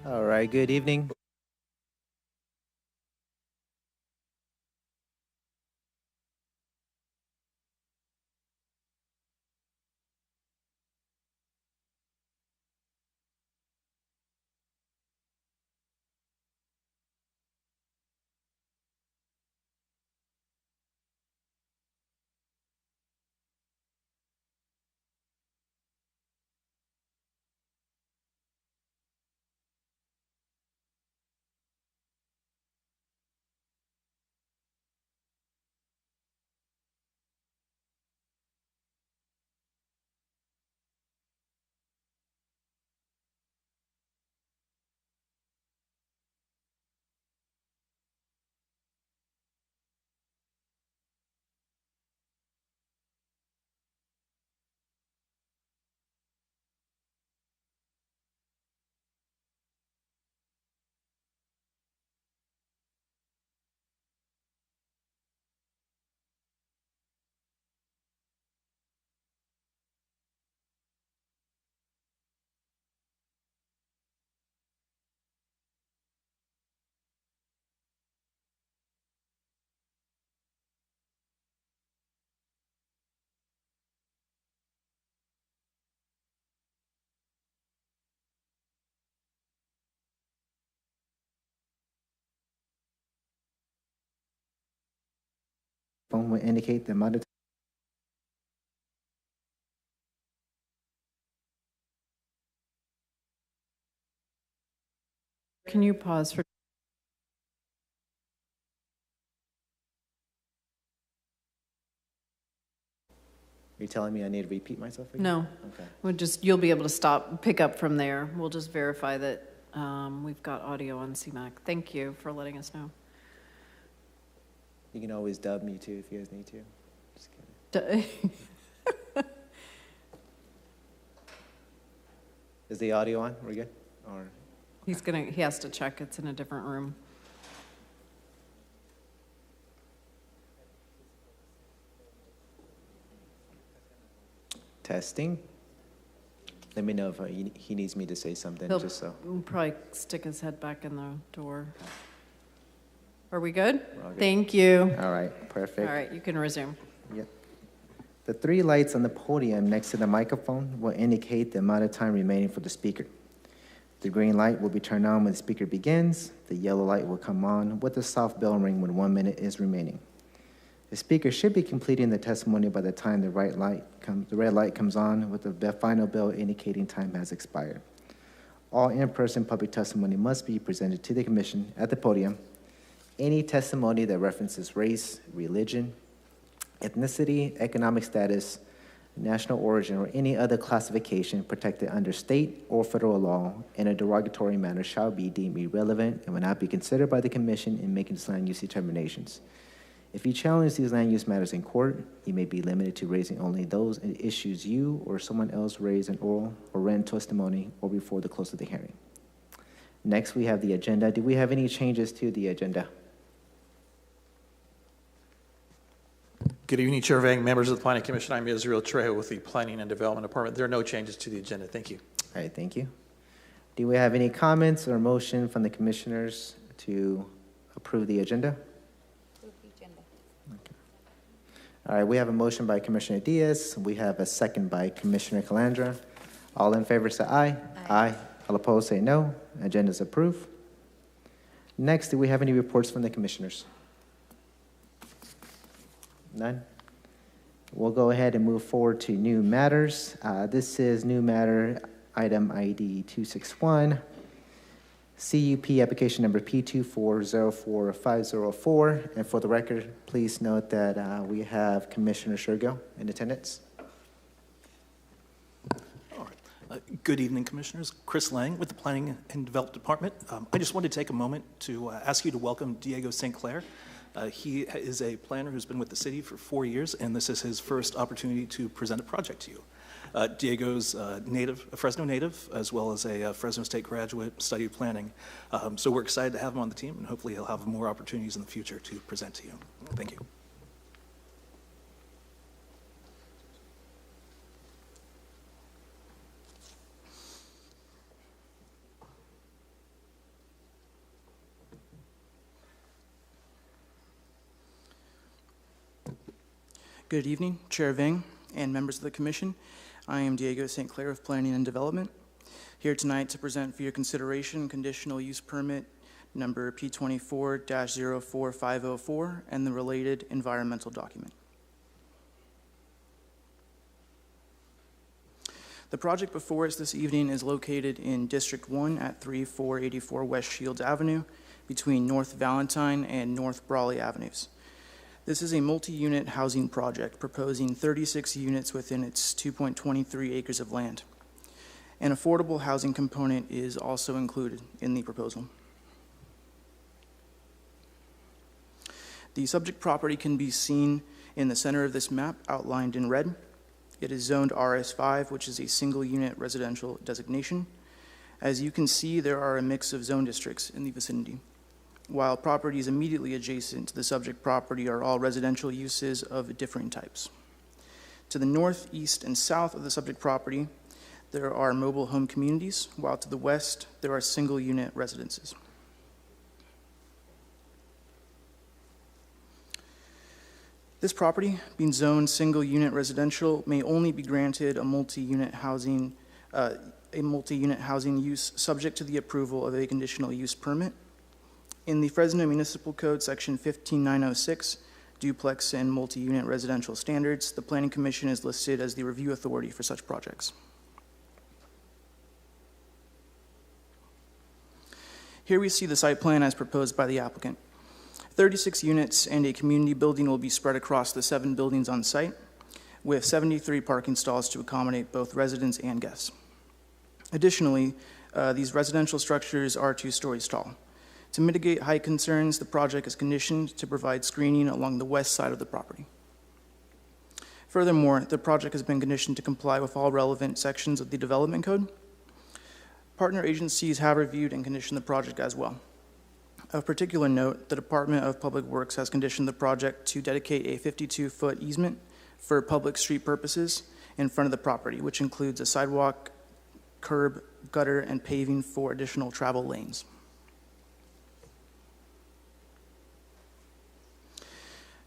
All right, good evening. Phone will indicate the amount of Can you pause for? You're telling me I need to repeat myself again? No. Okay. You'll be able to pick up from there. We'll just verify that we've got audio on CMAC. Thank you for letting us know. You can always dub me too if you guys need to. Just kidding. Is the audio on? We're good? Or He has to check. It's in a different room. testing? Let me know if he needs me to say something, He'll just so. probably stick his head back in the door. Are we good? We're all good. Thank you. All right, perfect. All right, you can resume. Yep. The three lights on the podium next to the microphone will indicate the amount of time remaining for the speaker. The green light will be turned on when the speaker begins. The yellow light will come on with a soft bell ring when 1 minute is remaining. The speaker should be completing the testimony by the time the red light comes on with the final bell indicating time has expired. All in-person public testimony must be presented to the commission at the podium. Any testimony that references race, religion, ethnicity, economic status, national origin, or any other classification protected under state or federal law in a derogatory manner shall be deemed irrelevant and will not be considered by the commission in making its land use determinations. If you challenge these land use matters in court, you may be limited to raising only those issues you or someone else raised in oral or written testimony or before the close of the hearing. Next, we have the agenda. Do we have any changes to the agenda? Good evening, Chair Vang, members of the Planning Commission. I'm Israel Trejo with the Planning and Development Department. There are no changes to the agenda. Thank you. All right, thank you. Do we have any comments or motion from the commissioners to approve the agenda? Approve the agenda. Okay. All right, we have a motion by Commissioner Diaz. We have a second by Commissioner Calandra. All in favor say aye. Aye. All opposed say no. Agenda is approved. Next, do we have any reports from the commissioners? None? We'll go ahead and move forward to new matters. This is new matter item ID 261, CUP application number P2404504. And for the record, please note that we have Commissioner Shergill in attendance. All right. Good evening, Commissioners. Chris Lang with the Planning and Development Department. I just wanted to take a moment to ask you to welcome Diego St. Clair. He is a planner who's been with the city for 4 years, and this is his first opportunity to present a project to you. Diego's a Fresno native, as well as a Fresno State graduate, studied planning. So we're excited to have him on the team, and hopefully he'll have more opportunities in the future to present to you. Thank you. Good evening, Chair Vang and members of the Commission. I am Diego St. Clair of Planning and Development, here tonight to present for your consideration conditional use permit number P24-04504 and the related environmental document. The project before us this evening is located in District 1 at 3484 West Shields Avenue between North Valentine and North Brawley Avenues. This is a multi-unit housing project proposing 36 units within its 2.23 acres of land. An affordable housing component is also included in the proposal. The subject property can be seen in the center of this map outlined in red. It is zoned RS5, which is a single-unit residential designation. As you can see, there are a mix of zone districts in the vicinity, while properties immediately adjacent to the subject property are all residential uses of differing types. To the north, east, and south of the subject property, there are mobile home communities, while to the west, there are single-unit residences. This property, being zoned single-unit residential, may only be granted a multi-unit housing use subject to the approval of a conditional use permit. In the Fresno Municipal Code, Section 15906, duplex and multi-unit residential standards, the Planning Commission is listed as the review authority for such projects. Here we see the site plan as proposed by the applicant. 36 units and a community building will be spread across the 7 buildings on site, with 73 parking stalls to accommodate both residents and guests. Additionally, these residential structures are 2 stories tall. To mitigate height concerns, the project is conditioned to provide screening along the west side of the property. Furthermore, the project has been conditioned to comply with all relevant sections of the Development Code. Partner agencies have reviewed and conditioned the project as well. Of particular note, the Department of Public Works has conditioned the project to dedicate a 52-foot easement for public street purposes in front of the property, which includes a sidewalk, curb, gutter, and paving for additional travel lanes.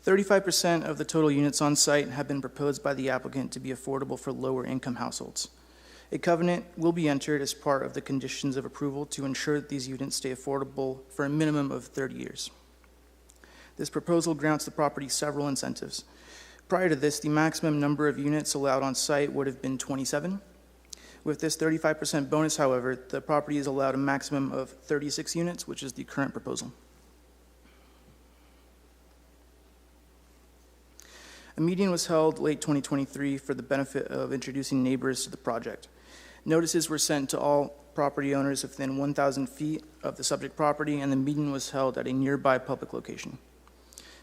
"35% of the total units on site have been proposed by the applicant to be affordable for lower-income households. A covenant will be entered as part of the conditions of approval to ensure that these units stay affordable for a minimum of 30 years. This proposal grants the property several incentives. Prior to this, the maximum number of units allowed on site would have been 27. With this 35% bonus, however, the property is allowed a maximum of 36 units, which is the current proposal. A meeting was held late 2023 for the benefit of introducing neighbors to the project. Notices were sent to all property owners within 1,000 feet of the subject property, and the meeting was held at a nearby public location.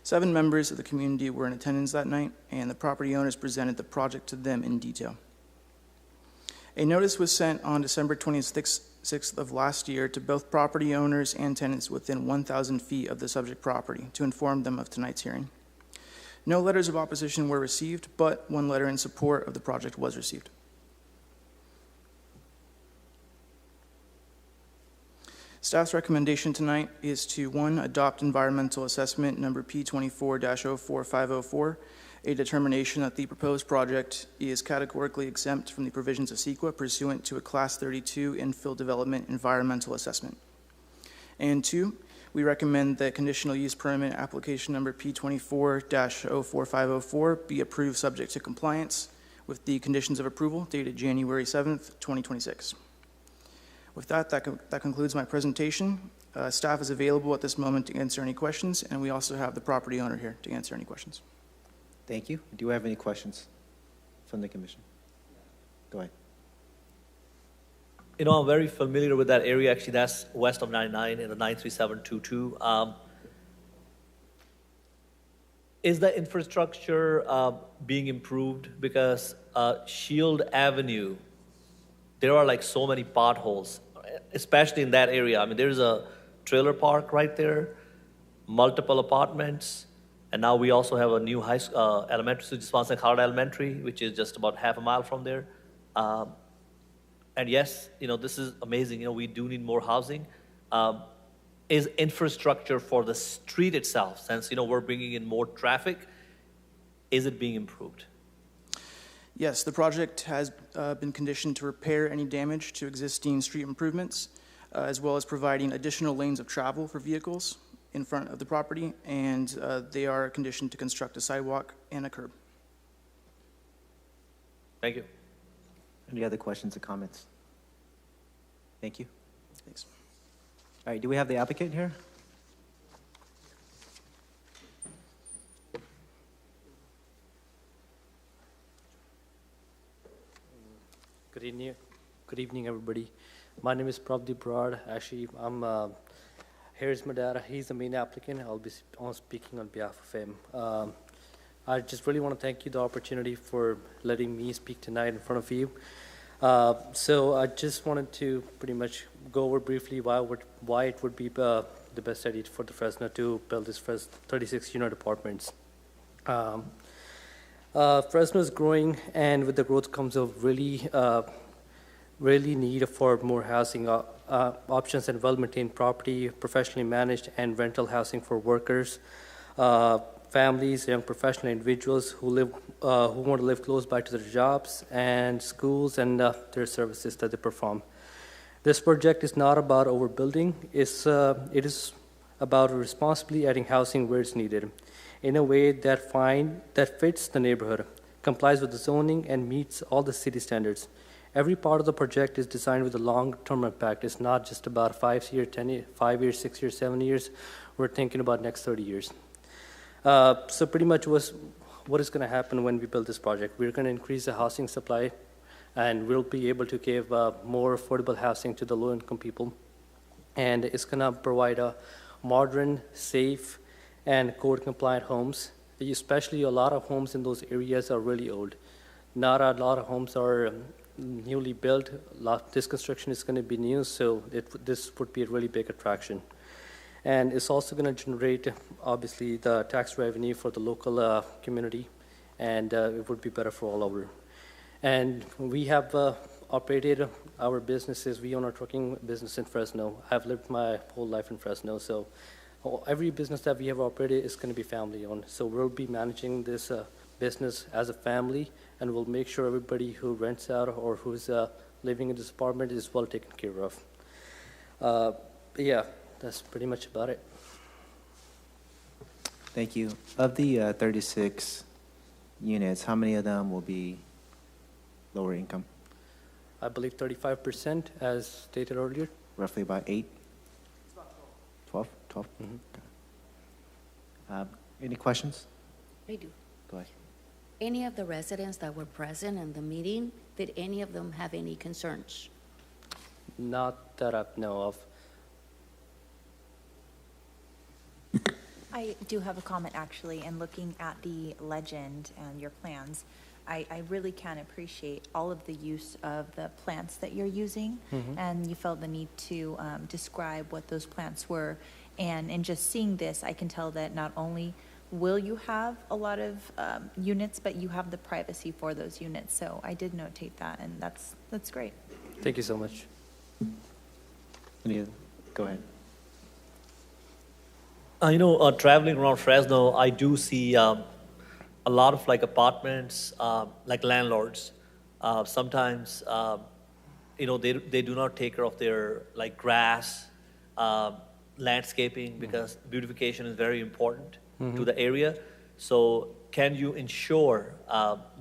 7 members of the community were in attendance that night, and the property owners presented the project to them in detail. A notice was sent on December 26th of last year to both property owners and tenants within 1,000 feet of the subject property to inform them of tonight's hearing. No letters of opposition were received, but 1 letter in support of the project was received. Staff's recommendation tonight is to 1, adopt environmental assessment number P24-04504, a determination that the proposed project is categorically exempt from the provisions of CEQA pursuant to a Class 32 infill development environmental assessment. And 2, we recommend that conditional use permit application number P24-04504 be approved subject to compliance with the conditions of approval dated January 7th, 2026. With that concludes my presentation. Staff is available at this moment to answer any questions, and we also have the property owner here to answer any questions. Thank you. Do you have any questions from the commission? Go ahead. You know, I'm very familiar with that area. Actually, that's west of 99 in the 93722. Is the infrastructure being improved? Because Shield Avenue, there are like so many potholes, especially in that area. I mean, there's a trailer park right there, multiple apartments, and now we also have a new elementary school, Swanson College Elementary, which is just about half a mile from there. And yes, you know, this is amazing. You know, we do need more housing. Is infrastructure for the street itself, since, you know, we're bringing in more traffic, is it being improved? Yes, the project has been conditioned to repair any damage to existing street improvements, as well as providing additional lanes of travel for vehicles in front of the property, and they are conditioned to construct a sidewalk and a curb. Thank you. Any other questions or comments? Thank you. Thanks. All right, do we have the applicant here? Good evening, everybody. My name is Pravdeep Brad. Actually, here's my dad. He's the main applicant. I'll be speaking on behalf of him. I just really want to thank you the opportunity for letting me speak tonight in front of you. So I just wanted to pretty much go over briefly why it would be the best idea for the Fresno to build this first 36 unit apartments. Fresno is growing, and with the growth comes a really need for more housing options and well-maintained property, professionally managed and rental housing for workers, families, young professional individuals who want to live close by to their jobs and schools and their services that they perform. This project is not about overbuilding. It is about responsibly adding housing where it's needed, in a way that fits the neighborhood, complies with the zoning, and meets all the city standards. Every part of the project is designed with a long-term impact. It's not just about 5 years, 10 years, 5 years, 6 years, 7 years. We're thinking about next 30 years. So pretty much what is going to happen when we build this project? We're going to increase the housing supply, and we'll be able to give more affordable housing to the low-income people. And it's going to provide a modern, safe, and code-compliant homes. Especially a lot of homes in those areas are really old. Not a lot of homes are newly built. This construction is going to be new, so this would be a really big attraction. And it's also going to generate, obviously, the tax revenue for the local community, and it would be better for all over. And we have operated our businesses. We own a trucking business in Fresno. I've lived my whole life in Fresno, so every business that we have operated is going to be family-owned. So we'll be managing this business as a family, and we'll make sure everybody who rents out or who's living in this apartment is well taken care of. Yeah, that's pretty much about it. Thank you. Of the 36 units, how many of them will be lower income? I believe 35%, as stated earlier. Roughly about 8? 12? 12? Mm-hmm. Any questions? I do. Go ahead. Any of the residents that were present in the meeting, did any of them have any concerns? Not that I know of. I do have a comment, actually, and looking at the legend and your plans, I really can appreciate all of the use of the plants that you're using, and you felt the need to describe what those plants were. And in just seeing this, I can tell that not only will you have a lot of units, but you have the privacy for those units. So I did notate that, and that's great. Thank you so much. Go ahead. Traveling around Fresno, I do see a lot of like apartments, like landlords. Sometimes, they do not take care of their like grass, landscaping, because beautification is very important to the area. So can you ensure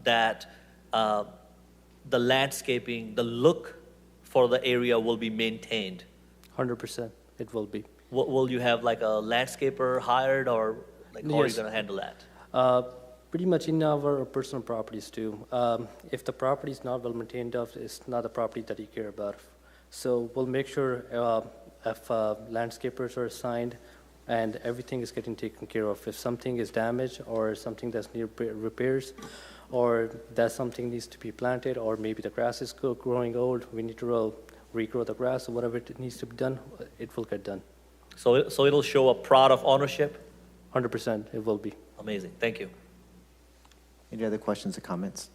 that the landscaping, the look for the area will be maintained? 100%, it will be. Will you have like a landscaper hired, or like how are you Yes. going to handle that? Pretty much in our personal properties too. If the property is not well maintained, it's not a property that you care about. So we'll make sure if landscapers are assigned and everything is getting taken care of. If something is damaged or something that's near repairs, or that something needs to be planted, or maybe the grass is growing old, we need to regrow the grass, or whatever it needs to be done, it will get done. So it'll show a pride of ownership? 100%, it will be. Amazing, thank you. Any other questions or comments?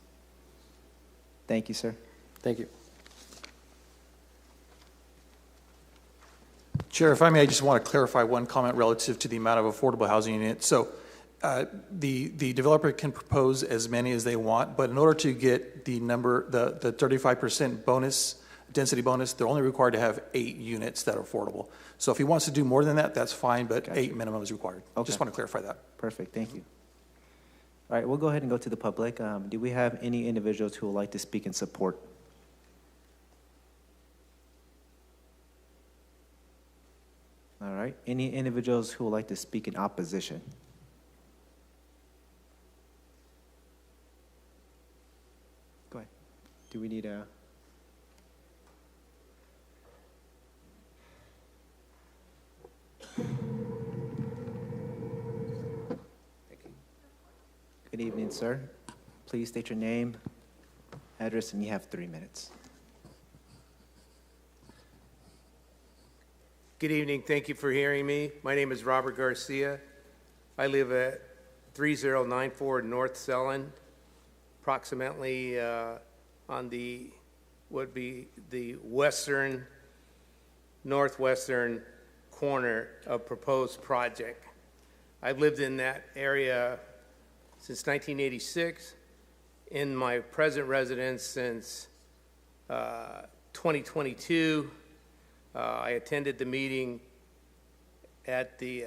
Thank you, sir. Thank you. Chair, if I may, I just want to clarify one comment relative to the amount of affordable housing units. So The developer can propose as many as they want, but in order to get the 35% bonus, density bonus, they're only required to have 8 units that are affordable. So if he wants to do more than that, that's fine, but Gotcha. 8 minimum is required. Okay. Just want to clarify that. Perfect, thank you. All right, we'll go ahead and go to the public. Do we have any individuals who would like to speak in support? All right, any individuals who would like to speak in opposition? Go ahead. Do we need a? Good evening, sir. Please state your name, address, and you have 3 minutes. Good evening. Thank you for hearing me. My name is Robert Garcia. I live at 3094 North Sellen, approximately on the would be the northwestern corner of proposed project. I've lived in that area since 1986, in my present residence since 2022. I attended the meeting at the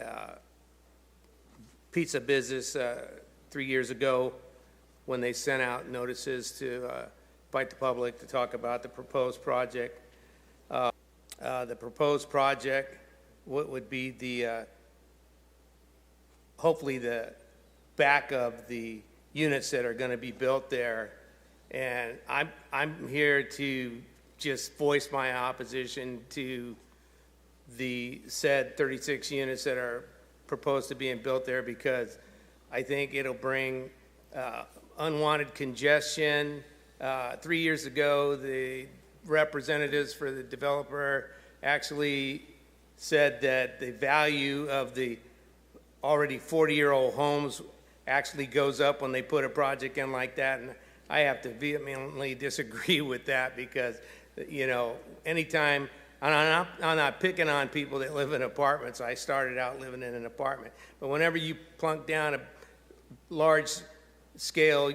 pizza business 3 years ago when they sent out notices to invite the public to talk about the proposed project. The proposed project would be the hopefully the back of the units that are going to be built there, and I'm here to just voice my opposition to the said 36 units that are proposed to being built there, because I think it'll bring unwanted congestion. 3 years ago, the representatives for the developer actually said that the value of the already 40-year-old homes actually goes up when they put a project in like that, and I have to vehemently disagree with that, because, you know, anytime, and I'm not picking on people that live in apartments. I started out living in an apartment, but whenever you plunk down a large-scale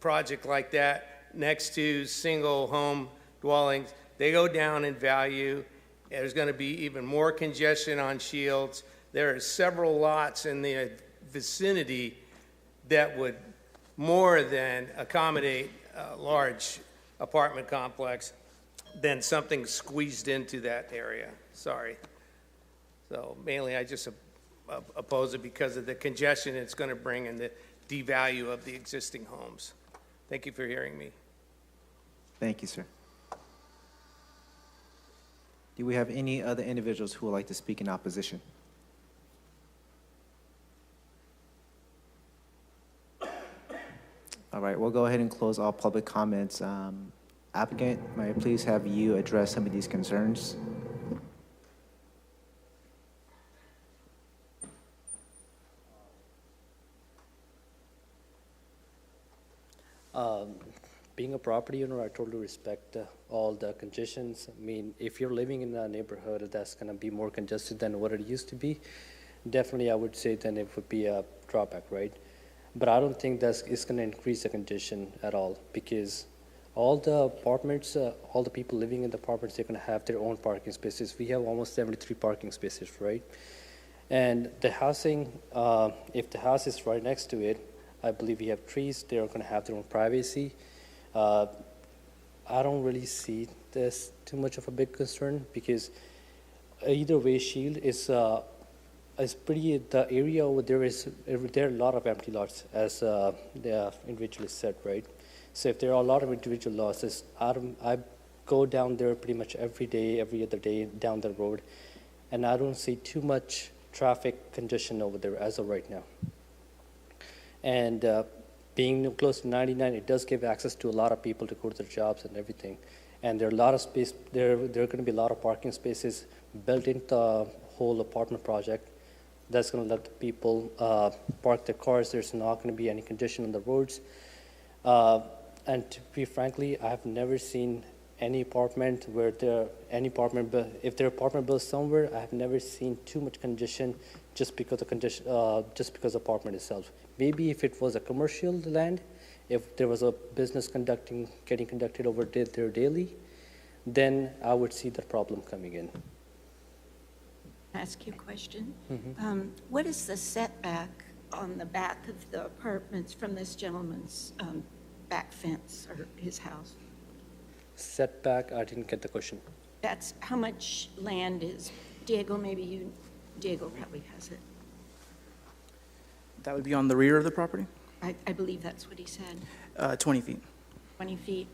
project like that next to single home dwellings, they go down in value. There's going to be even more congestion on Shields. There are several lots in the vicinity that would more than accommodate a large apartment complex than something squeezed into that area. Sorry. So mainly I just oppose it because of the congestion it's going to bring and the devalue of the existing homes. Thank you for hearing me. Thank you, sir. Do we have any other individuals who would like to speak in opposition? All right, we'll go ahead and close all public comments. Applicant, may I please have you address some of these concerns? Being a property owner, I totally respect all the congestions. I mean, if you're living in a neighborhood that's going to be more congested than what it used to be, definitely I would say then it would be a drawback, right? But I don't think it's going to increase the congestion at all, because all the apartments, all the people living in the apartments, they're going to have their own parking spaces. We have almost 73 parking spaces, right? And the housing, if the house is right next to it, I believe we have trees. They're going to have their own privacy. I don't really see this too much of a big concern, because either way, Shield is pretty. The area over there there are a lot of empty lots, as the individual said, right? So if there are a lot of individual lots, I go down there pretty much every day, every other day down the road, and I don't see too much traffic congestion over there as of right now. And being close to 99, it does give access to a lot of people to go to their jobs and everything. And there are a lot of space, there are going to be a lot of parking spaces built into the whole apartment project. That's going to let the people park their cars. There's not going to be any congestion on the roads. And to be frankly, I have never seen any apartment where if their apartment built somewhere, I have never seen too much congestion just because of apartment itself. Maybe if it was a commercial land, if there was a business getting conducted over there daily, then I would see the problem coming in. Ask you a question. What is the setback on the back of the apartments from this gentleman's back fence or his house? Setback, I didn't get the question. That's how much land is, Diego, Diego probably has it. That would be on the rear of the property, I believe that's what he said. 20 feet. 20 feet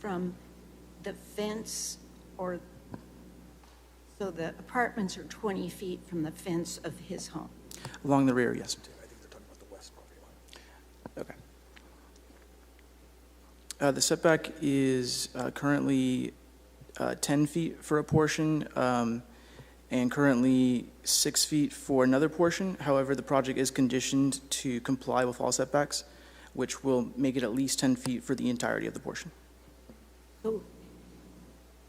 from the fence or, so the apartments are 20 feet from the fence of his home. Along the rear, yes. I think they're talking about the west property line. Okay. The setback is currently 10 feet for a portion, and currently 6 feet for another portion. However, the project is conditioned to comply with all setbacks, which will make it at least 10 feet for the entirety of the portion. So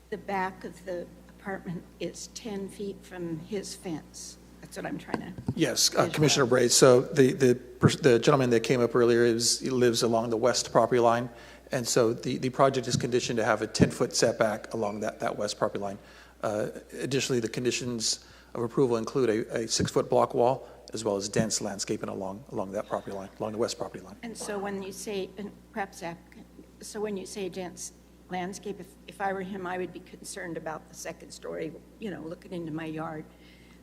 the back of the apartment is 10 feet from his fence. That's what I'm trying to. Yes, Commissioner Bray, so the gentleman that came up earlier lives along the west property line, and so the project is conditioned to have a 10-foot setback along that west property line. Additionally, the conditions of approval include a 6-foot block wall, as well as dense landscaping along that property line, along the west property line. And so when you say, and perhaps applicant, so when you say dense landscape, if I were him, I would be concerned about the second story, looking into my yard.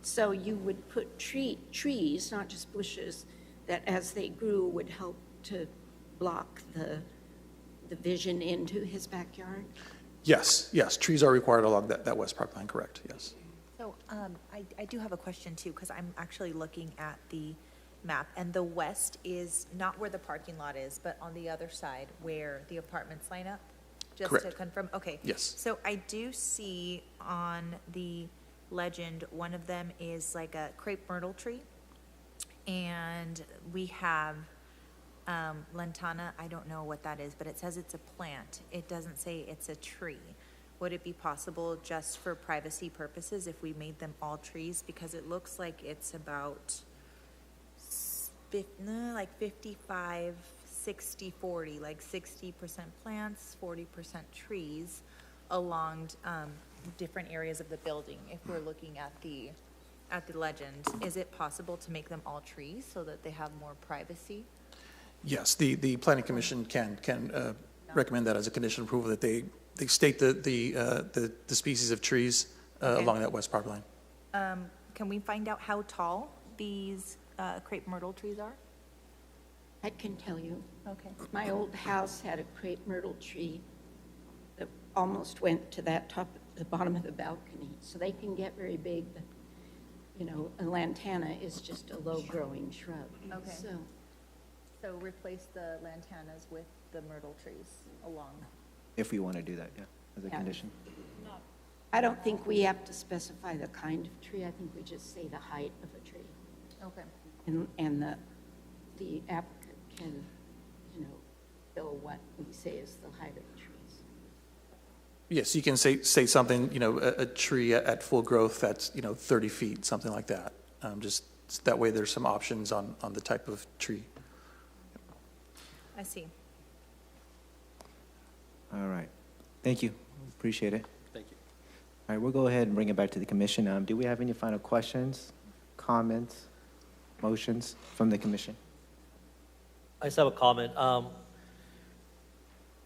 So you would put trees, not just bushes, that as they grew would help to block the vision into his backyard? Yes, trees are required along that west property line, correct, yes. So I do have a question too, because I'm actually looking at the map, and the west is not where the parking lot is, but on the other side where the apartments line up? Just Correct. to confirm, okay. Yes. So I do see on the legend, one of them is like a crepe myrtle tree, and we have lantana, I don't know what that is, but it says it's a plant. It doesn't say it's a tree. Would it be possible just for privacy purposes if we made them all trees? Because it looks like it's about like 55, 60, 40, like 60% plants, 40% trees along different areas of the building. If we're looking at the legend, is it possible to make them all trees so that they have more privacy? Yes, the Planning Commission can recommend that as a condition of approval, that they state the species of trees Okay. along that west property line. Can we find out how tall these crepe myrtle trees are? I can tell you. Okay. My old house had a crepe myrtle tree that almost went to the bottom of the balcony. So they can get very big, but, a lantana is just a low-growing shrub. Okay. So replace the lantanas with the myrtle trees along. If we want to do that, yeah, as a Yeah. condition. I don't think we have to specify the kind of tree. I think we just say the height of a tree. Okay. And the applicant can, fill what we say is the height of the trees. Yes, you can say something, a tree at full growth that's, 30 feet, something like that. Just that way there's some options on the type of tree. I see. All right. Thank you. Appreciate it. Thank you. All right, we'll go ahead and bring it back to the commission. Do we have any final questions, comments, motions from the commission? I just have a comment.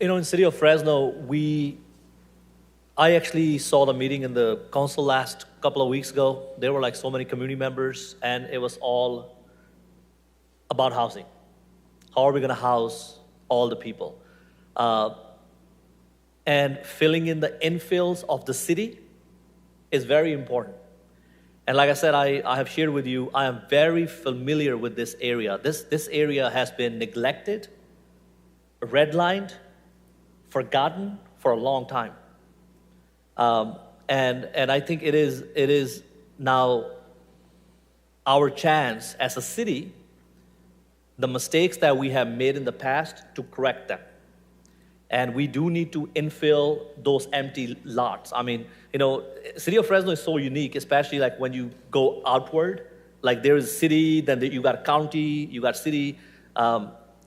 In the city of Fresno, I actually saw the meeting in the council last couple of weeks ago. There were like so many community members, and it was all about housing. How are we going to house all the people? And filling in the infills of the city is very important. And like I said, I have shared with you, I am very familiar with this area. This area has been neglected, redlined, forgotten for a long time. And I think it is now our chance as a city, the mistakes that we have made in the past, to correct them. And we do need to infill those empty lots. I mean, city of Fresno is so unique, especially like when you go outward. Like there is city, then you got county, you got city.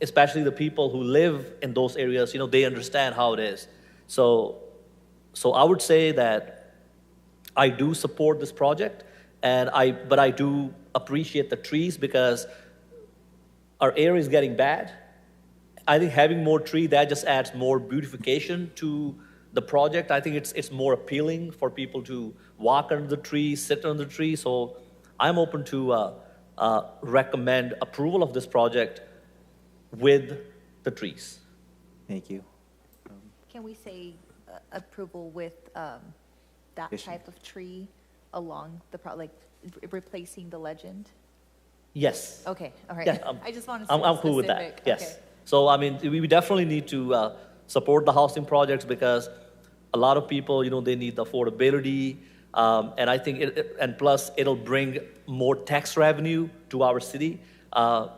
Especially the people who live in those areas, they understand how it is. So I would say that I do support this project, but I do appreciate the trees because our area is getting bad. I think having more tree, that just adds more beautification to the project. I think it's more appealing for people to walk under the tree, sit under the tree. So I'm open to recommend approval of this project with the trees. Thank you. Can we say approval with that Addition. type of tree along the, like replacing the legend? Yes. Okay, all right. Yeah, I just want to I'm cool with that. Yes. So I mean, we definitely need to support the housing projects because a lot of people, they need the affordability, and I think and plus it'll bring more tax revenue to our city. I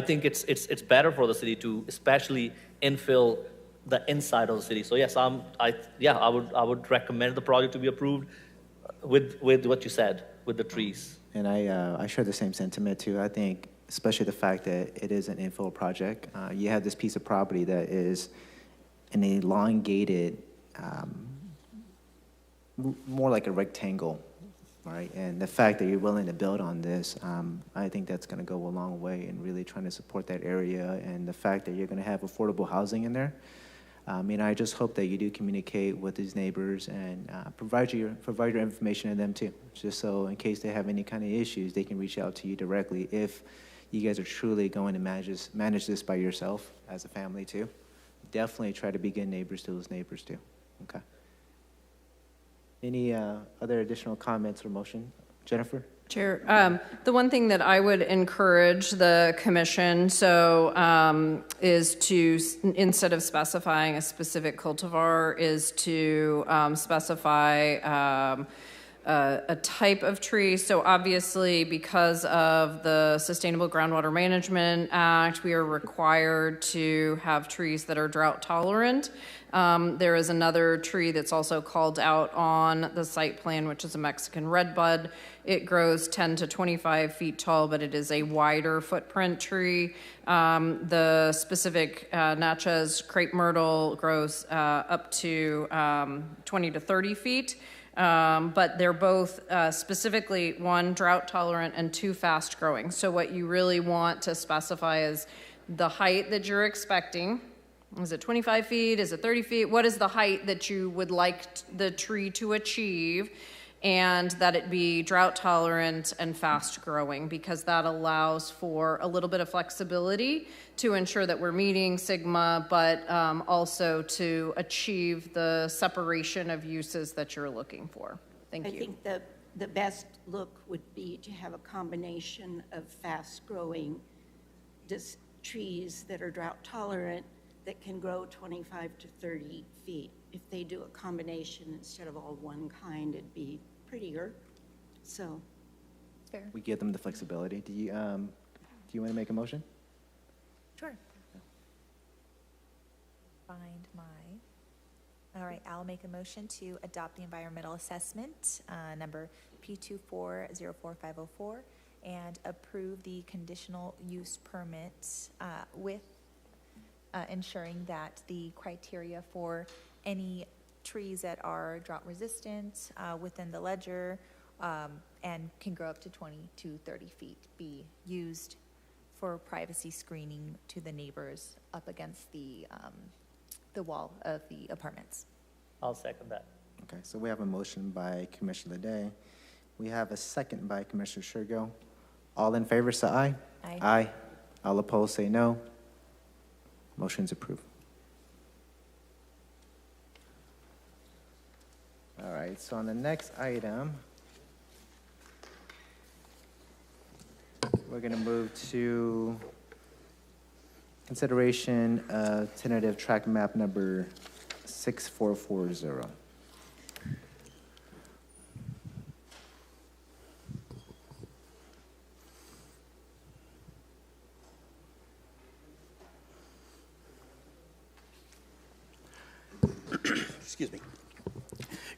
think it's better for the city to especially infill the inside of the city. So yes, I would recommend the project to be approved with what you said with the trees. And I share the same sentiment too. I think, especially the fact that it is an infill project. You have this piece of property that is an elongated, more like a rectangle, right? And the fact that you're willing to build on this, I think that's going to go a long way in really trying to support that area. And the fact that you're going to have affordable housing in there. I just hope that you do communicate with these neighbors and provide your information to them too, just so in case they have any kind of issues, they can reach out to you directly if you guys are truly going to manage this by yourself as a family too. Definitely try to be good neighbors to those neighbors too. Okay. Any other additional comments or motion? Jennifer? Chair, the one thing that I would encourage the commission is to, instead of specifying a specific cultivar, is to specify a type of tree. So obviously, because of the Sustainable Groundwater Management Act, we are required to have trees that are drought tolerant. There is another tree that's also called out on the site plan, which is a Mexican redbud. It grows 10 to 25 feet tall, but it is a wider footprint tree. The specific Natchez crepe myrtle grows up to 20 to 30 feet. But they're both specifically, one, drought tolerant and two, fast growing. So what you really want to specify is the height that you're expecting. Is it 25 feet? Is it 30 feet? What is the height that you would like the tree to achieve? And that it be drought tolerant and fast growing, because that allows for a little bit of flexibility to ensure that we're meeting Sigma, but also to achieve the separation of uses that you're looking for. Thank you. I think the best look would be to have a combination of fast-growing trees that are drought tolerant that can grow 25 to 30 feet. If they do a combination instead of all one kind, it'd be prettier. So, Fair. We give them the flexibility. Do you want to make a motion? Sure. All right, I'll make a motion to adopt the environmental assessment, number P2404504, and approve the conditional use permit with ensuring that the criteria for any trees that are drought resistant within the ledger and can grow up to 20 to 30 feet be used for privacy screening to the neighbors up against the wall of the apartments. I'll second that. Okay, so we have a motion by Commissioner Ledet. We have a second by Commissioner Shergill. All in favor, say aye. Aye. Aye. All opposed, say no. Motion's approved. All right, so on the next item, we're going to move to consideration of tentative track map number 6440. Excuse me.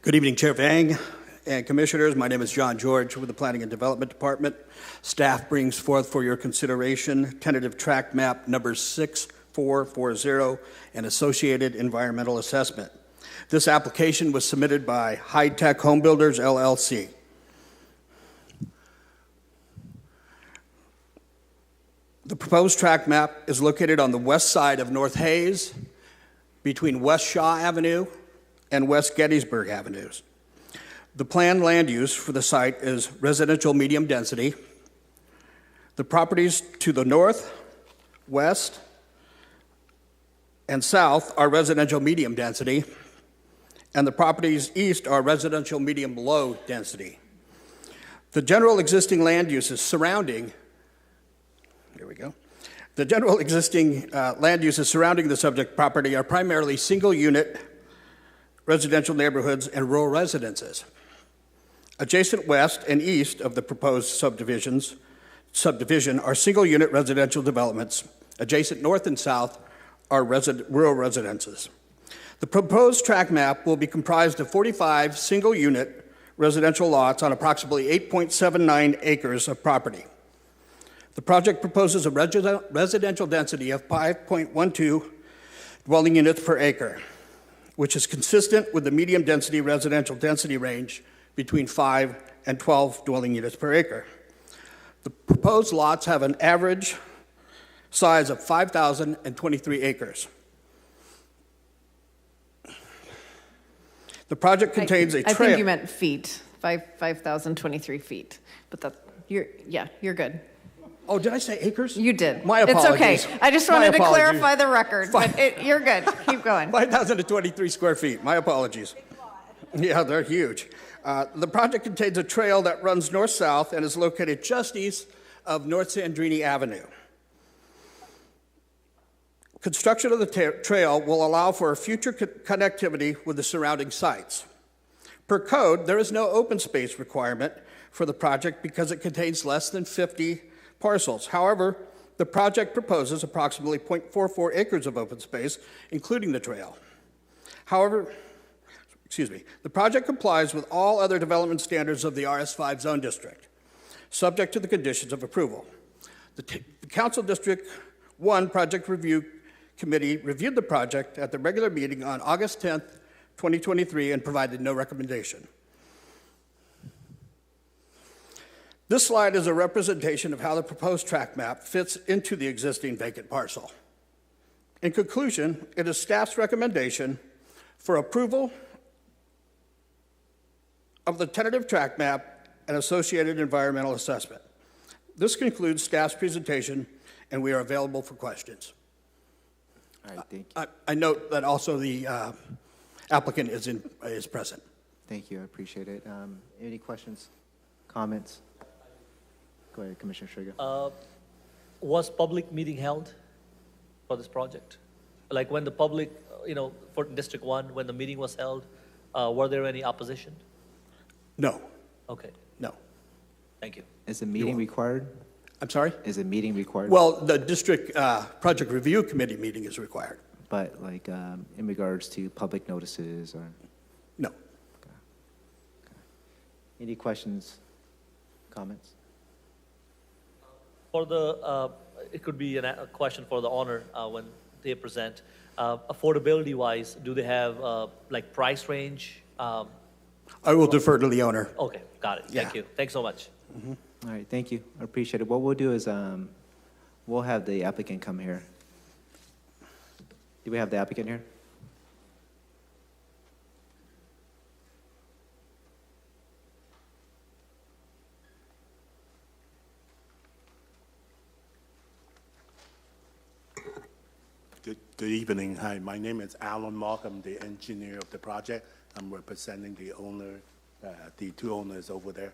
Good evening, Chair Vang and Commissioners. My name is John George with the Planning and Development Department. Staff brings forth for your consideration tentative tract map number 6440 and associated environmental assessment. This application was submitted by High Tech Home Builders, LLC. The proposed tract map is located on the west side of North Hayes, between West Shaw Avenue and West Gettysburg Avenues. The planned land use for the site is residential medium density. The properties to the north, west, and south are residential medium density, and the properties east are residential medium low density. The general existing land uses surrounding, here we go. The general existing land uses surrounding the subject property are primarily single unit residential neighborhoods and rural residences. Adjacent west and east of the proposed subdivision are single unit residential developments. Adjacent north and south are rural residences. The proposed tract map will be comprised of 45 single unit residential lots on approximately 8.79 acres of property. The project proposes a residential density of 5.12 dwelling units per acre, which is consistent with the medium density residential density range between 5 and 12 dwelling units per acre. The proposed lots have an average size of 5,023 acres. The project contains a trail. I think you meant feet, 5,023 feet, but you're good. Oh, did I say acres? You did. My apologies. It's okay. I just wanted to clarify the record, but you're good. Keep going. 5,023 square feet. My apologies. Yeah, they're huge. The project contains a trail that runs north-south and is located just east of North Sandrini Avenue. Construction of the trail will allow for future connectivity with the surrounding sites. Per code, there is no open space requirement for the project because it contains less than 50 parcels. However, the project proposes approximately 0.44 acres of open space, including the trail. However, the project complies with all other development standards of the RS5 zone district, subject to the conditions of approval. The Council District 1 Project Review Committee reviewed the project at the regular meeting on August 10th, 2023, and provided no recommendation. This slide is a representation of how the proposed tract map fits into the existing vacant parcel. In conclusion, it is staff's recommendation for approval of the tentative tract map and associated environmental assessment. This concludes staff's presentation, and we are available for questions. All right, thank you. I note that also the applicant is present. Thank you, I appreciate it. Any questions, comments? Go ahead, Commissioner Striga. Was public meeting held for this project? Like when the public, for District 1, when the meeting was held, were there any opposition? No. Okay, No. thank you. Is a meeting required? I'm sorry? Is a meeting required? Well, the district project review committee meeting is required. But like in regards to public notices or? No. Okay. Any questions, comments? For the, it could be a question for the owner when they present. Affordability-wise, do they have like price range? I will defer to the owner. Okay, got it. Thank you. Thanks so much. Mm-hmm. All right, thank you. I appreciate it. What we'll do is we'll have the applicant come here. Do we have the applicant here? Good evening. Hi, my name is Alan Mock. I'm the engineer of the project. I'm representing the owner, the two owners over there.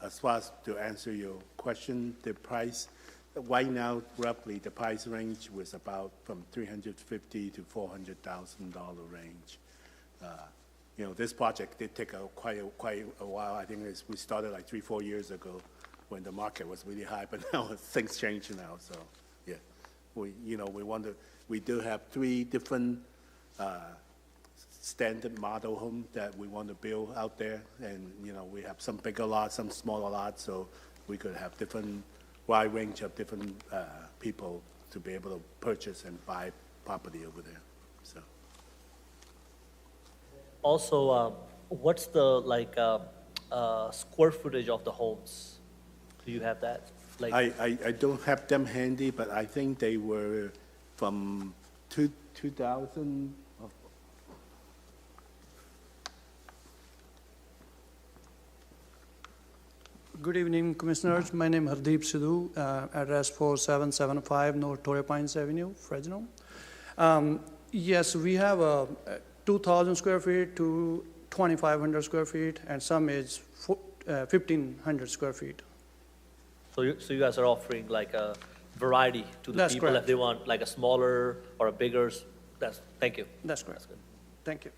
As far as to answer your question, the price, right now, roughly the price range was about from $350,000 to $400,000 range. This project did take quite a while. I think we started like 3-4 years ago when the market was really high, but now things change now. So, yeah, we do have 3 different standard model home that we want to build out there. And, you know, we have some bigger lots, some smaller lots, so we could have different, wide range of different people to be able to purchase and buy property over there, so. Also, what's the square footage of the homes? Do you have that? Like, I don't have them handy, but I think they were from 2000. Good evening, Commissioners. My name is Hardeep Sidhu, address 4775 North Torrey Pines Avenue, Fresno. Yes, we have 2,000 square feet to 2,500 square feet, and some is 1,500 square feet. so you guys are offering like a variety to the That's people correct. if they want like a smaller or a bigger. Thank you. That's correct. good. Thank you.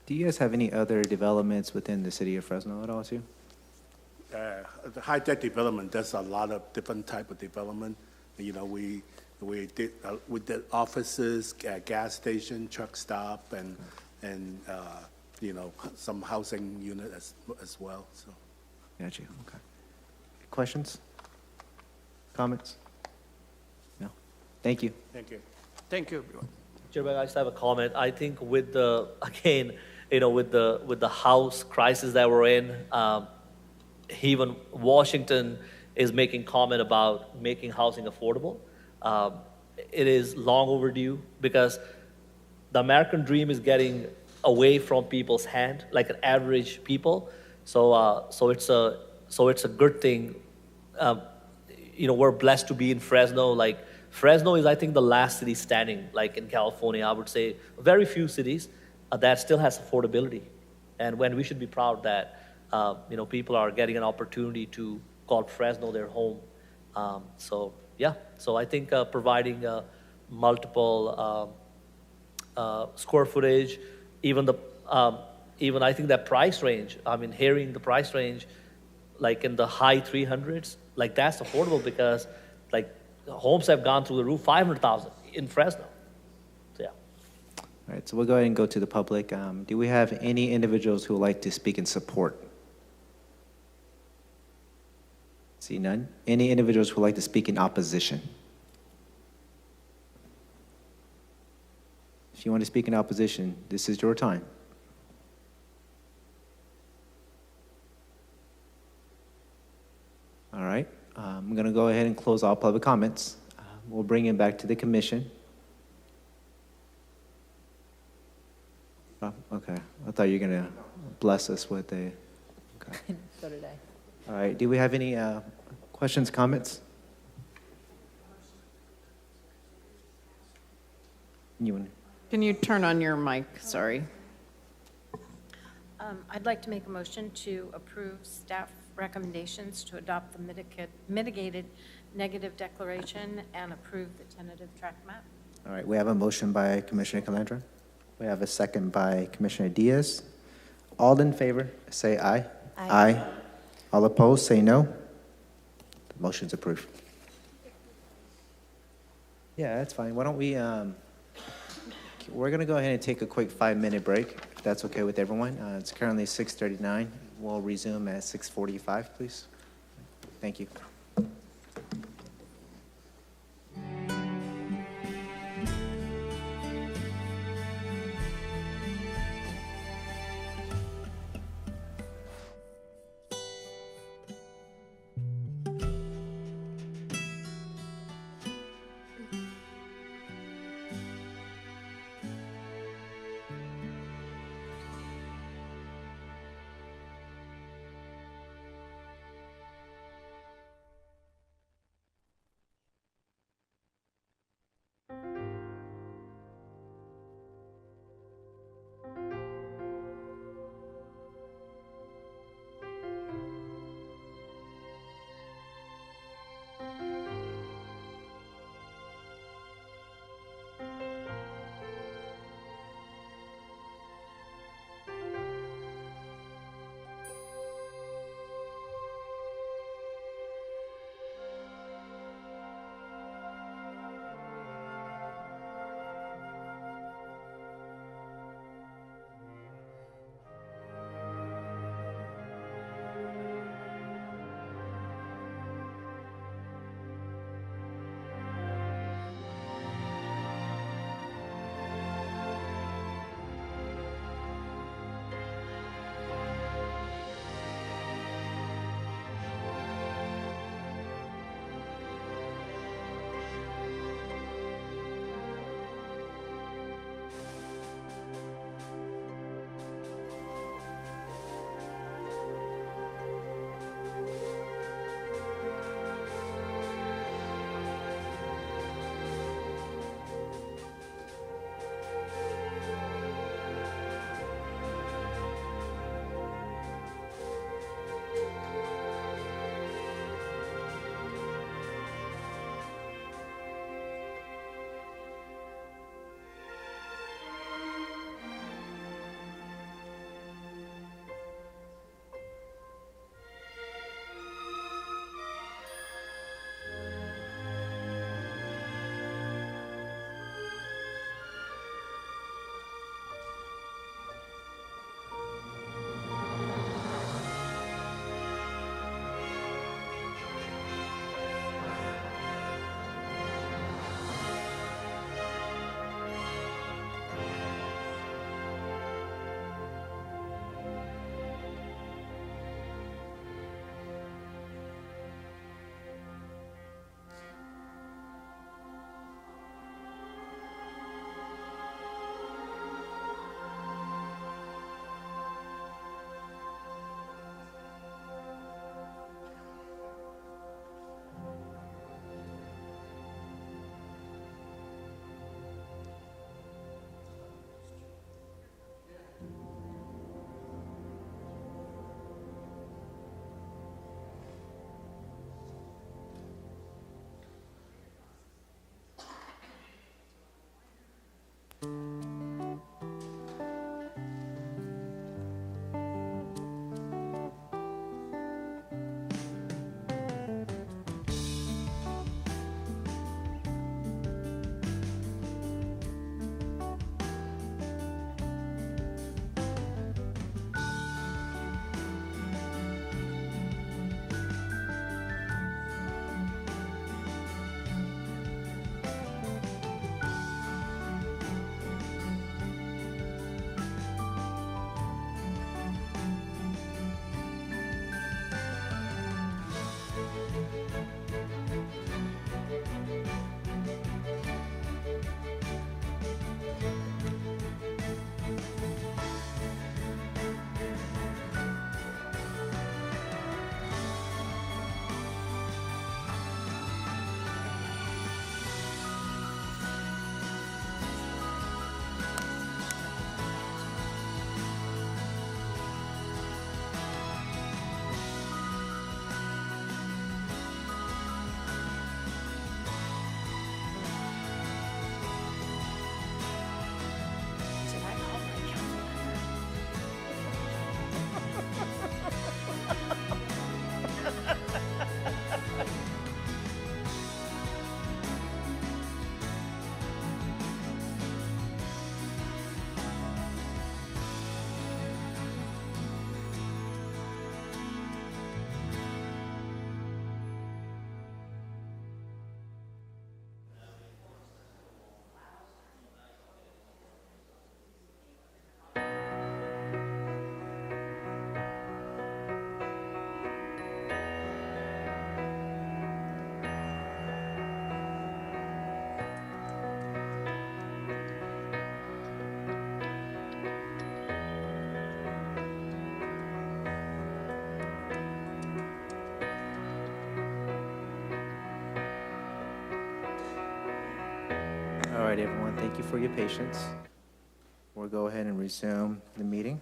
Do you guys have any other developments within the city of Fresno at all, too? The high-tech development, there's a lot of different type of development. You know, we did offices, gas station, truck stop, and you know, some housing unit as well, so. Got you, okay. Questions? Comments? No? Thank you. Thank you. Thank you, everyone. Chairman, I just have a comment. I think with the, again, with the house crisis that we're in, even Washington is making comment about making housing affordable. It is long overdue because the American dream is getting away from people's hand, like an average people. So it's a good thing. We're blessed to be in Fresno. Like Fresno is, I think, the last city standing, like in California. I would say very few cities that still has affordability, and when we should be proud that people are getting an opportunity to call Fresno their home. So I think providing multiple square footage, even I think that price range. I mean, hearing the price range, like in the high 300s, like that's affordable because like homes have gone through the roof, 500,000 in Fresno. So yeah. All right, so we'll go ahead and go to the public. Do we have any individuals who would like to speak in support? See none. Any individuals who would like to speak in opposition? If you want to speak in opposition, this is your time. All right, I'm going to go ahead and close all public comments. We'll bring it back to the commission. Oh, okay, I thought you were going to bless us with a. Okay. So did I. All right, do we have any questions, comments? Can you turn on your mic? Sorry. I'd like to make a motion to approve staff recommendations to adopt the mitigated negative declaration and approve the tentative track map. All right, we have a motion by Commissioner Calandra. We have a second by Commissioner Diaz. All in favor, say aye. Aye. All opposed, say no. The motion's approved. Yeah, that's fine. Why don't we, we're going to go ahead and take a quick 5-minute break, if that's okay with everyone. It's currently 6:39. We'll resume at 6:45, please. Thank you. right, everyone, thank you for your patience. We'll go ahead and resume the meeting.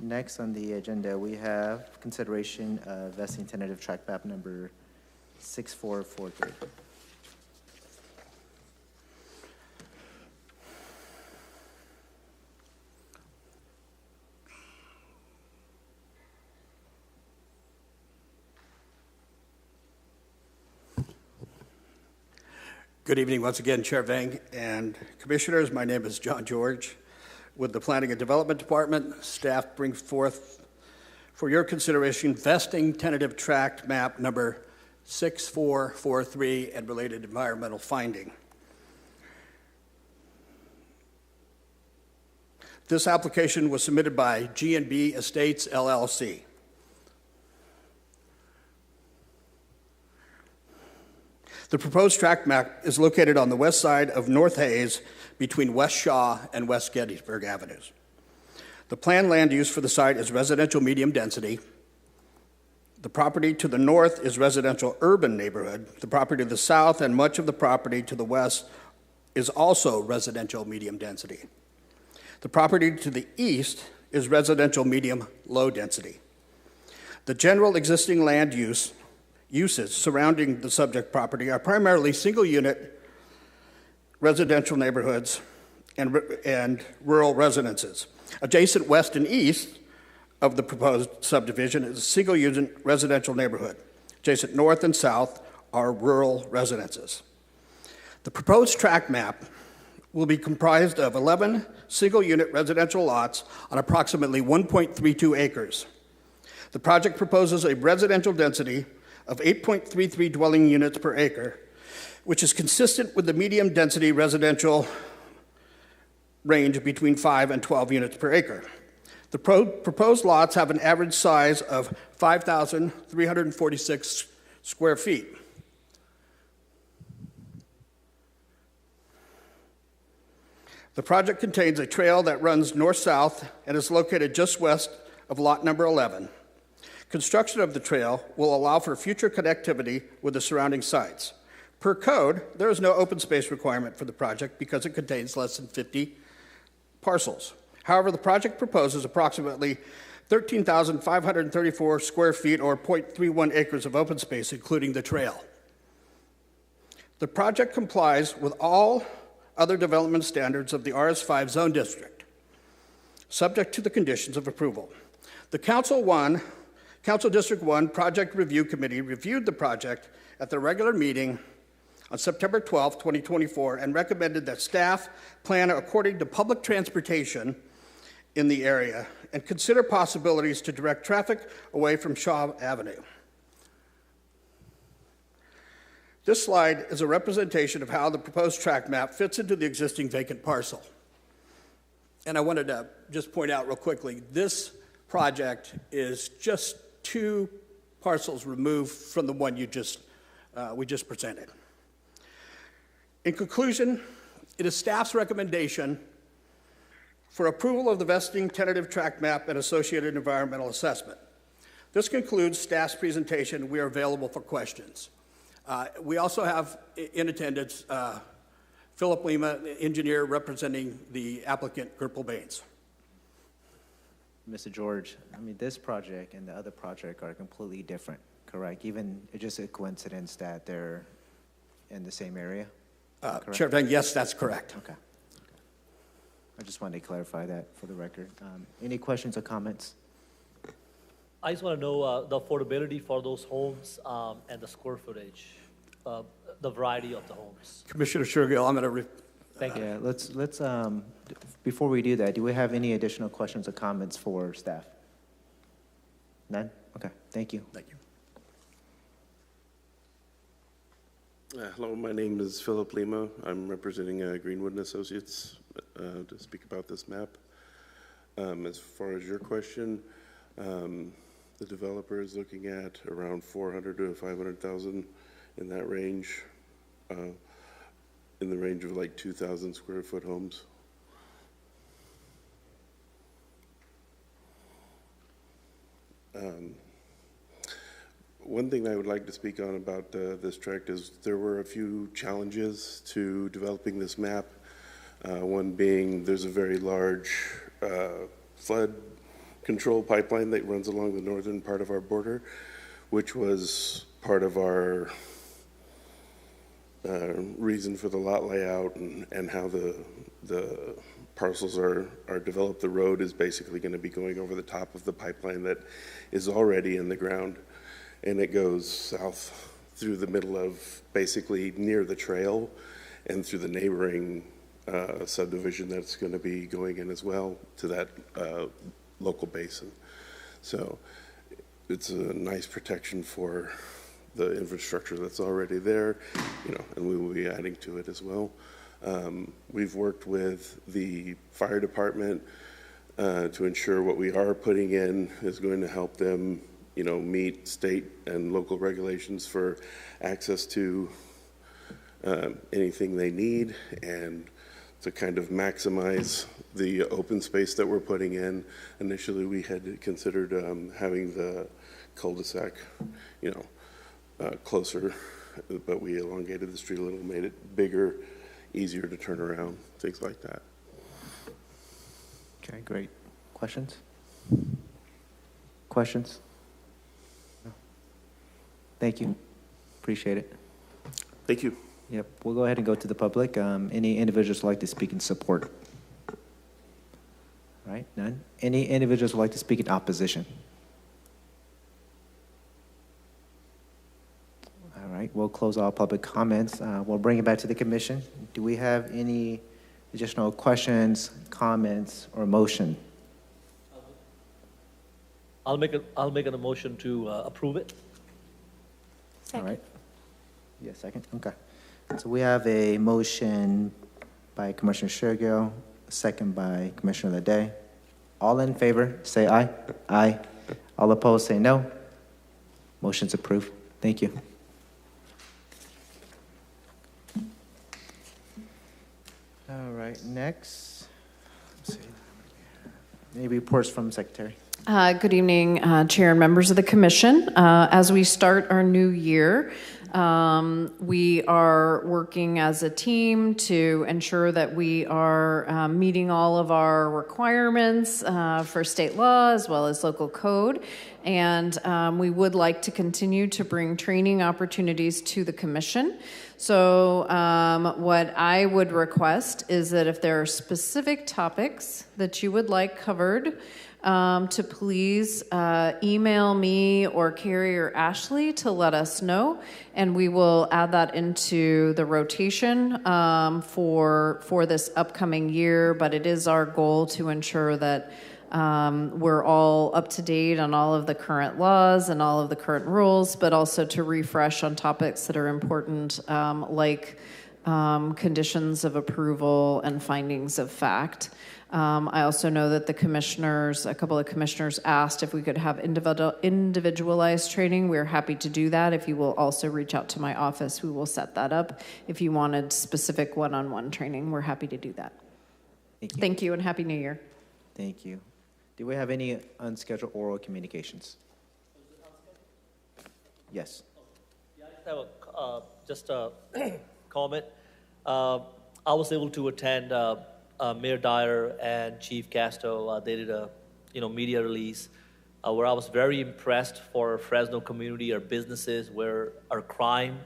Next on the agenda, we have consideration of vesting tentative track map number 6443. Good evening once again, Chair Vang and Commissioners. My name is John George with the Planning and Development Department. Staff brings forth for your consideration vesting tentative tract map number 6443 and related environmental finding. This application was submitted by G&B Estates LLC. The proposed tract map is located on the west side of North Hayes between West Shaw and West Gettysburg Avenues. The planned land use for the site is residential medium density. The property to the north is residential urban neighborhood. The property to the south and much of the property to the west is also residential medium density. The property to the east is residential medium low density. The general existing land uses surrounding the subject property are primarily single-unit residential neighborhoods and rural residences. Adjacent west and east of the proposed subdivision is a single-unit residential neighborhood. Adjacent north and south are rural residences. The proposed tract map will be comprised of 11 single-unit residential lots on approximately 1.32 acres. The project proposes a residential density of 8.33 dwelling units per acre, which is consistent with the medium density residential range between 5 and 12 units per acre. The proposed lots have an average size of 5,346 square feet. The project contains a trail that runs north-south and is located just west of lot number 11. Construction of the trail will allow for future connectivity with the surrounding sites. Per code, there is no open space requirement for the project because it contains less than 50 parcels. However, the project proposes approximately 13,534 square feet or 0.31 acres of open space, including the trail. The project complies with all other development standards of the RS5 zone district, subject to the conditions of approval. The Council District 1 Project Review Committee reviewed the project at the regular meeting on September 12, 2024, and recommended that staff plan according to public transportation in the area and consider possibilities to direct traffic away from Shaw Avenue. This slide is a representation of how the proposed tract map fits into the existing vacant parcel. And I wanted to just point out real quickly, this project is just 2 parcels removed from the one we just presented. In conclusion, it is staff's recommendation for approval of the vesting tentative tract map and associated environmental assessment. This concludes staff's presentation. We are available for questions. We also have in attendance Philip Lima, engineer representing the applicant, Gerpel Baines. Mr. George, I mean, this project and the other project are completely different, correct? Even it's just a coincidence that they're in the same area? Chair Vang, yes, that's correct. Okay. I just wanted to clarify that for the record. Any questions or comments? I just want to know the affordability for those homes and the square footage, the variety of the homes. Commissioner Shergill, I'm going to Thank you. Yeah, let's before we do that, do we have any additional questions or comments for staff? None? Okay, thank you. Thank you. Hello, my name is Philip Lima. I'm representing Greenwood and Associates to speak about this map. As far as your question, the developer is looking at around 400 to 500,000 in that range, in the range of like 2,000 square foot homes. One thing I would like to speak on about this tract is there were a few challenges to developing this map. One being there's a very large flood control pipeline that runs along the northern part of our border, which was part of our reason for the lot layout and how the parcels are developed. The road is basically going to be going over the top of the pipeline that is already in the ground, and it goes south through the middle of basically near the trail and through the neighboring subdivision that's going to be going in as well to that local basin. So it's a nice protection for the infrastructure that's already there, and we will be adding to it as well. We've worked with the fire department to ensure what we are putting in is going to help them, meet state and local regulations for access to anything they need, and to kind of maximize the open space that we're putting in. Initially, we had considered having the cul-de-sac, closer, but we elongated the street a little, made it bigger, easier to turn around, things like that. Okay, great. Questions? Questions? No. Thank you. Appreciate it. Thank you. Yep, we'll go ahead and go to the public. Any individuals who like to speak in support? All right, none. Any individuals who like to speak in opposition? All right, we'll close all public comments. We'll bring it back to the commission. Do we have any additional questions, comments, or motion? I'll make a motion to approve it. All right. Yeah, second. Okay. So we have a motion by Commissioner Shergill, a second by Commissioner Ledet. All in favor, say aye. Aye. All opposed, say no. Motion's approved. Thank you. All right, next. Let's see. Any reports from Secretary? Good evening, Chair and members of the Commission. As we start our new year, we are working as a team to ensure that we are meeting all of our requirements for state law as well as local code. And we would like to continue to bring training opportunities to the Commission. So what I would request is that if there are specific topics that you would like covered, to please email me or Carrie or Ashley to let us know, and we will add that into the rotation for this upcoming year. But it is our goal to ensure that we're all up to date on all of the current laws and all of the current rules, but also to refresh on topics that are important, like conditions of approval and findings of fact. I also know that a couple of commissioners asked if we could have individualized training. We're happy to do that. If you will also reach out to my office, we will set that up. If you wanted specific one-on-one training, we're happy to do that. Thank you and Happy New Year. Thank you. Do we have any unscheduled oral communications? Yes. Yeah, I just have a comment. I was able to attend Mayor Dyer and Chief Casto. They did a media release where I was very impressed for our Fresno community, our businesses, where our crime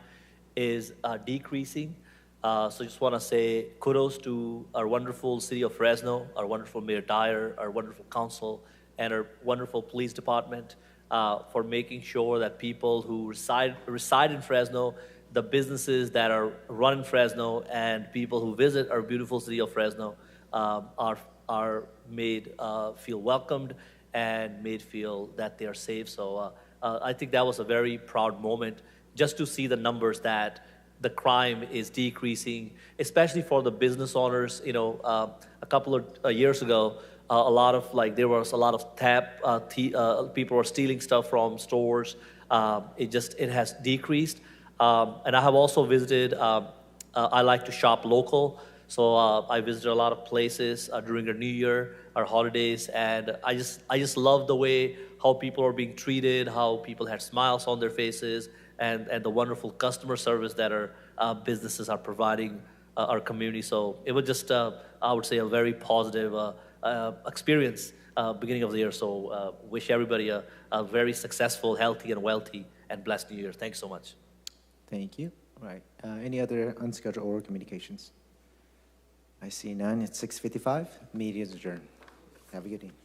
is decreasing. So I just want to say kudos to our wonderful city of Fresno, our wonderful Mayor Dyer, our wonderful council, and our wonderful police department for making sure that people who reside in Fresno, the businesses that are run in Fresno, and people who visit our beautiful city of Fresno are made feel welcomed and made feel that they are safe. So I think that was a very proud moment just to see the numbers that the crime is decreasing, especially for the business owners. A couple of years ago, there was a lot of people were stealing stuff from stores. It has decreased. And I have also visited, I like to shop local. So I visited a lot of places during our New Year, our holidays, and I just love the way how people are being treated, how people had smiles on their faces, and the wonderful customer service that our businesses are providing our community. So it was just, I would say, a very positive experience beginning of the year. So wish everybody a very successful, healthy, and wealthy, and blessed New Year. Thanks so much. Thank you. All right. Any other unscheduled oral communications? I see none. It's 6:55. Meeting is adjourned. Have a good evening.